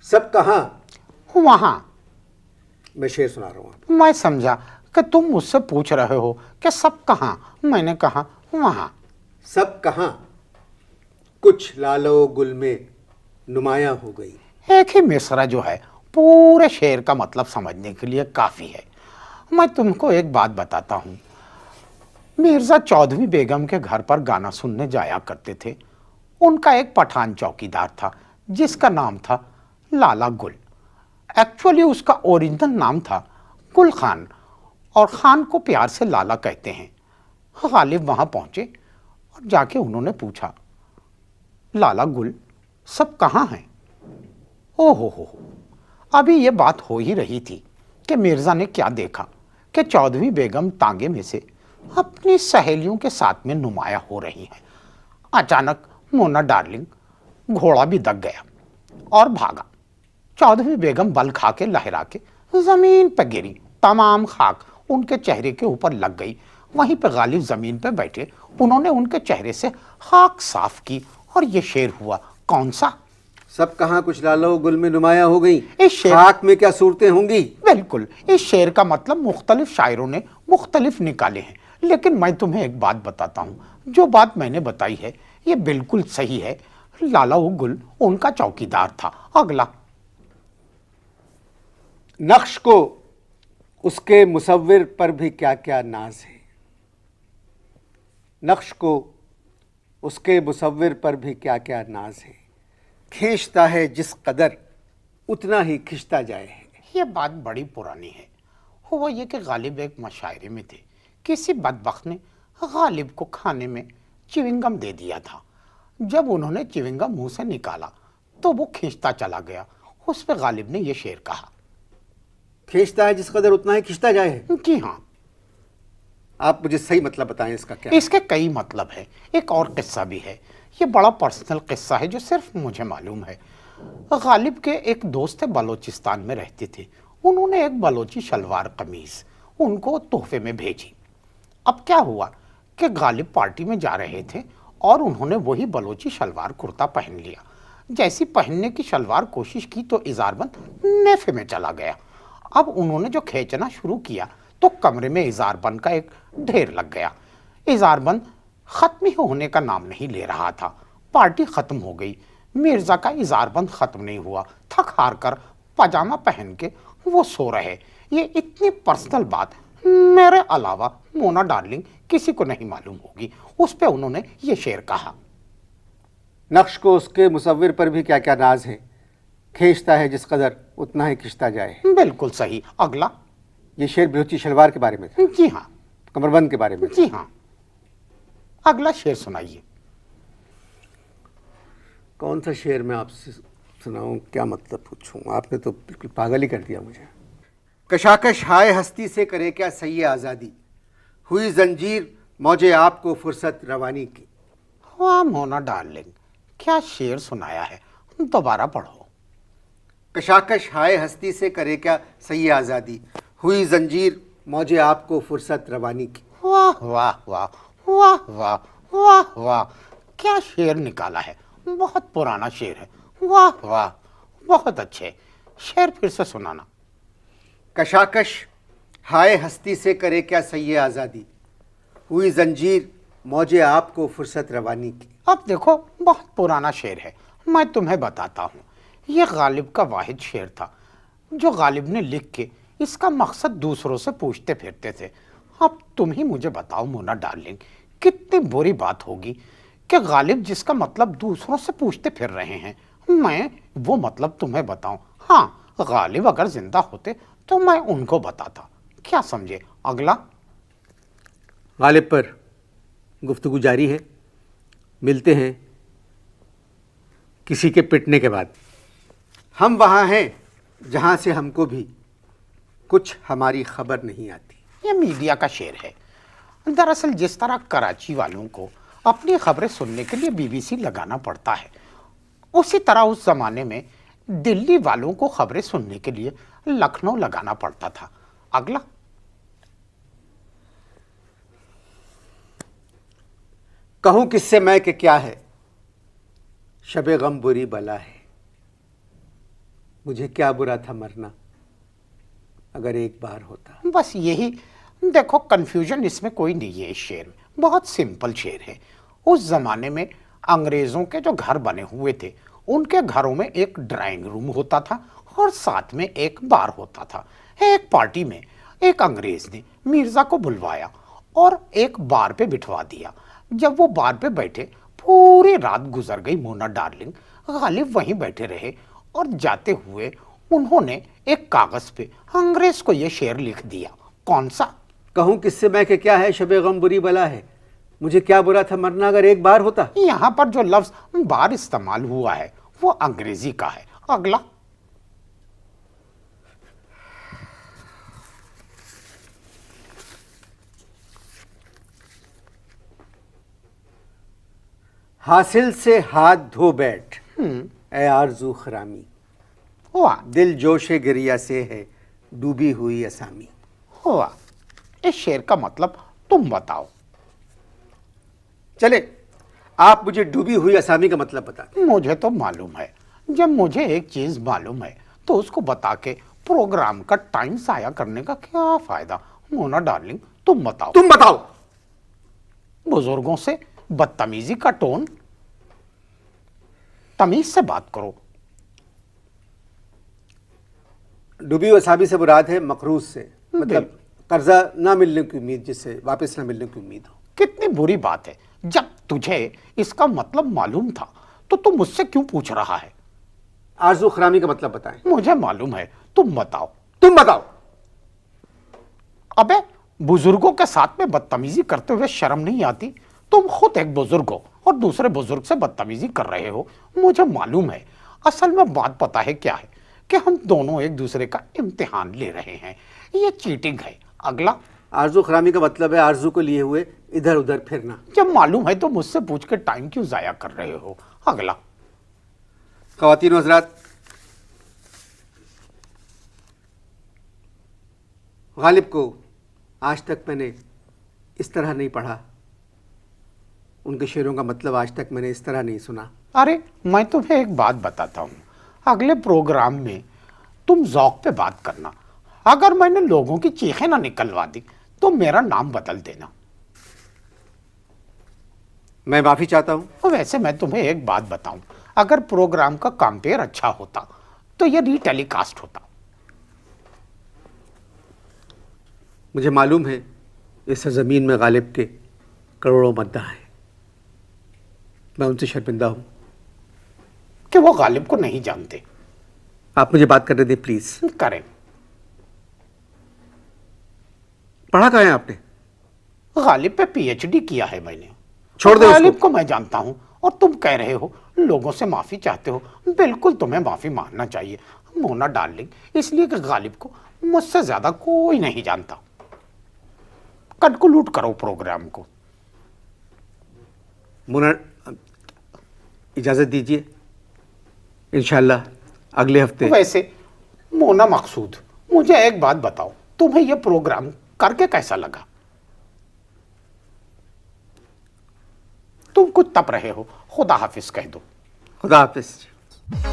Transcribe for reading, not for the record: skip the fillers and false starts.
सब कहाँ? वहां। मैं शेर सुना रहा हूँ। मैं समझा कि तुम मुझसे पूछ रहे हो कि सब कहाँ। मैंने कहा वहां। सब कहाँ कुछ लालो गुल में नुमाया हो गई। एक ही मिसरा जो है पूरे शेर का मतलब समझने के लिए काफी है। मैं तुमको एक बात बताता हूं। मिर्जा चौधरी बेगम के घर पर गाना सुनने जाया करते थे। उनका एक पठान चौकीदार था जिसका नाम था लाला गुल। एक्चुअली उसका ओरिजिनल नाम था गुल खान, और खान को प्यार से लाला कहते हैं। गालिब वहां पहुंचे और जाके उन्होंने पूछा, लाला गुल सब कहाँ हैं? ओ हो, अभी ये बात हो ही रही थी कि मिर्जा ने क्या देखा कि चौधरी बेगम तांगे में से अपनी सहेलियों के साथ में नुमाया हो रही हैं। अचानक मोना डार्लिंग घोड़ा भी दब गया और भागा। चौधरी बेगम बल खा के लहरा के जमीन पर गिरी। तमाम खाक उनके चेहरे के ऊपर लग गई। वहीं पर गालिब जमीन पर बैठे, उन्होंने उनके चेहरे से खाक साफ की और ये शेर हुआ। कौन सा? सब कहाँ कुछ लालो गुल में नुमाया हो गई। इस शेर खाक में क्या सूरतें होंगी। बिल्कुल, इस शेर का मतलब मुख्तलिफ शायरों ने मुख्तलिफ निकाले हैं, लेकिन मैं तुम्हें एक बात बताता हूं। जो बात मैंने बताई है ये बिल्कुल सही है। लाला गुल उनका चौकीदार था। अगला। नक्श को उसके मुसव्विर पर भी क्या क्या नाज है। नक्श को उसके मुसव्विर पर भी क्या क्या नाज है। खींचता है जिस कदर उतना ही खिंचता जाए है। ये बात बड़ी पुरानी है। हुआ ये कि गालिब एक मशायरे में थे। किसी बदबख्त ने गालिब को खाने में च्युइंगम दे दिया था। जब उन्होंने च्युइंगम मुंह से निकाला तो वो खींचता चला गया। उस पर गालिब ने ये शेर कहा। खींचता है जिस कदर उतना ही खिंचता जाए है। जी हाँ। आप मुझे सही मतलब बताएं इसका क्या। इसके कई मतलब है। एक और किस्सा भी है। ये बड़ा पर्सनल किस्सा है जो सिर्फ मुझे मालूम है। गालिब के एक दोस्त बलोचिस्तान में रहते थे। उन्होंने एक बलोची शलवार कमीज उनको तोहफे में भेजी। अब क्या हुआ कि गालिब पार्टी में जा रहे थे और उन्होंने वही बलोची शलवार कुर्ता पहन लिया। जैसी पहनने की शलवार कोशिश की तो इजारबंद नेफे में चला गया। अब उन्होंने जो खींचना शुरू किया तो कमरे में इजारबंद का एक ढेर लग गया। इजारबंद खत्म ही होने का नाम नहीं ले रहा था। पार्टी खत्म हो गई, मिर्जा का इजारबंद खत्म नहीं हुआ। थक हार कर पजामा पहन के वो सो रहे। ये इतनी पर्सनल बात मेरे अलावा मोना डार्लिंग किसी को नहीं मालूम होगी। उस पे उन्होंने ये शेर कहा। नक्श को उसके मुसव्विर पर भी क्या क्या नाज है। खींचता है जिस कदर उतना ही खिंचता जाए। बिल्कुल सही। अगला। ये शेर बलोची शलवार के बारे में था। जी हाँ। कमरबंद के बारे में था। जी हाँ। अगला शेर सुनाइए। कौन सा शेर मैं आपसे सुनाऊं, क्या मतलब पूछूं। आपने तो बिल्कुल पागल ही कर दिया मुझे। कशाकश हाय हस्ती से करे क्या सही आज़ादी। हुई जंजीर मौजे आपको फुर्सत रवानी की। वाह मोना डार्लिंग, क्या शेर सुनाया है। दोबारा पढ़ो। कशाकश हाय हस्ती से करे क्या सही आज़ादी। हुई जंजीर मौजे आपको फुर्सत रवानी की। वाह वाह वाह वाह वाह वाह वाह, क्या शेर निकाला है। बहुत पुराना शेर है। वाह वाह, बहुत अच्छे। शेर फिर से सुनाना। कशाकश हाय हस्ती से करे क्या सही आज़ादी। हुई जंजीर मौजे आपको फुर्सत रवानी की। अब देखो, बहुत पुराना शेर है। मैं तुम्हें बताता हूँ। यह गालिब का वाहिद शेर था जो गालिब ने लिख के इसका मकसद दूसरों से पूछते फिरते थे। अब तुम ही मुझे बताओ मोना डार्लिंग, कितनी बुरी बात होगी कि गालिब जिसका मतलब दूसरों से पूछते फिर रहे हैं, मैं वो मतलब तुम्हें बताऊं। हाँ, गालिब अगर जिंदा होते तो मैं उनको बताता। क्या समझे। अगला। गालिब पर गुफ्तगू जारी है। मिलते हैं किसी के पिटने के बाद। हम वहाँ हैं जहाँ से हमको भी कुछ हमारी खबर नहीं आती। ये मीडिया का शेर है। दरअसल जिस तरह कराची वालों को अपनी खबरें सुनने के लिए बीबीसी लगाना पड़ता है, उसी तरह उस जमाने में दिल्ली वालों को खबरें सुनने के लिए लखनऊ लगाना पड़ता था। अगला। कहूँ किससे मैं कि क्या है शबे गम बुरी बला है। मुझे क्या बुरा था मरना अगर एक बार होता। बस यही। देखो, कंफ्यूजन इसमें कोई नहीं है। इस शेर में बहुत सिंपल शेर है। उस जमाने में अंग्रेजों के जो घर बने हुए थे, उनके घरों में एक ड्राइंग रूम होता था और साथ में एक बार होता था। एक पार्टी में एक अंग्रेज ने मिर्जा को बुलवाया और एक बार पे बिठवा दिया। जब वो बार पे बैठे, पूरी रात गुजर गई। मोना डार्लिंग गालिब वहीं बैठे रहे और जाते हुए उन्होंने एक कागज पे अंग्रेज को ये शेर लिख दिया। कौन सा? कहूँ किससे मैं कि क्या है, शबे गम बुरी बला है, मुझे क्या बुरा था मरना अगर एक बार होता। यहाँ पर जो लफ्ज बार इस्तेमाल हुआ है वो अंग्रेजी का है। अगला। हासिल से हाथ धो बैठ ए आरज़ू खरामी, हुआ दिल जोशे गिरिया से है डूबी हुई असामी। हुआ। इस शेर का मतलब तुम बताओ। चले आप मुझे डूबी हुई असामी का मतलब बता दें। मुझे तो मालूम है। जब मुझे एक चीज मालूम है तो उसको बता के प्रोग्राम का टाइम जाया करने का क्या फायदा। मोना डार्लिंग, तुम बताओ। तुम बताओ। बुजुर्गों से बदतमीजी का टोन, तमीज से बात करो। डूबी हुई असामी से मुराद है मकरूज से, मतलब कर्जा ना मिलने की उम्मीद, जिससे वापस ना मिलने की उम्मीद हो। कितनी बुरी बात है। जब तुझे इसका मतलब मालूम था तो तू मुझसे क्यों पूछ रहा है? आरज़ू खरामी का मतलब बताएं। मुझे मालूम है, तुम बताओ। तुम बताओ। अबे, बुजुर्गों के साथ में बदतमीजी करते हुए शर्म नहीं आती? तुम खुद एक बुजुर्ग हो और दूसरे बुजुर्ग से बदतमीजी कर रहे हो। मुझे मालूम है। असल में बात पता है क्या है कि हम दोनों एक दूसरे का इम्तिहान ले रहे हैं। ये चीटिंग है। अगला। आरज़ू खरामी का मतलब है आरज़ू को लिए हुए इधर उधर फिरना। जब मालूम है तो मुझसे पूछ के टाइम क्यों जाया कर रहे हो? अगला। ख़वातीन व हज़रात, गालिब को आज तक मैंने इस तरह नहीं पढ़ा, उनके शेरों का मतलब आज तक मैंने इस तरह नहीं सुना। अरे, मैं तुम्हें एक बात बताता हूँ। अगले प्रोग्राम में तुम ज़ौक पे बात करना। अगर मैंने लोगों की चीखें ना निकलवा दी तो मेरा नाम बदल देना। मैं माफ़ी चाहता हूँ। और वैसे मैं तुम्हें एक बात बताऊं, अगर प्रोग्राम का कंपेयर अच्छा होता तो ये रीटेलीकास्ट होता। मुझे मालूम है इस ज़मीन में गालिब के करोड़ों मद्दाह हैं। मैं उनसे शर्मिंदा हूँ कि वो गालिब को नहीं जानते। आप मुझे बात करने दें प्लीज़। करें। पढ़ा कहाँ है आपने? गालिब पे पीएचडी किया है मैंने। छोड़ दो गालिब उसको। को मैं जानता हूं और तुम कह रहे हो लोगों से माफी चाहते हो। बिल्कुल तुम्हें माफी मांगना चाहिए मोना डार्लिंग, इसलिए कि गालिब को मुझसे ज्यादा कोई नहीं जानता। कटकुलूट करो प्रोग्राम को। मुना, इजाज़त दीजिए, इंशाल्लाह अगले हफ्ते। वैसे मोना मकसूद, मुझे एक बात बताओ, तुम्हें यह प्रोग्राम करके कैसा लगा? तुम कुछ तप रहे हो। खुदा हाफिज कह दो। खुदा हाफिज।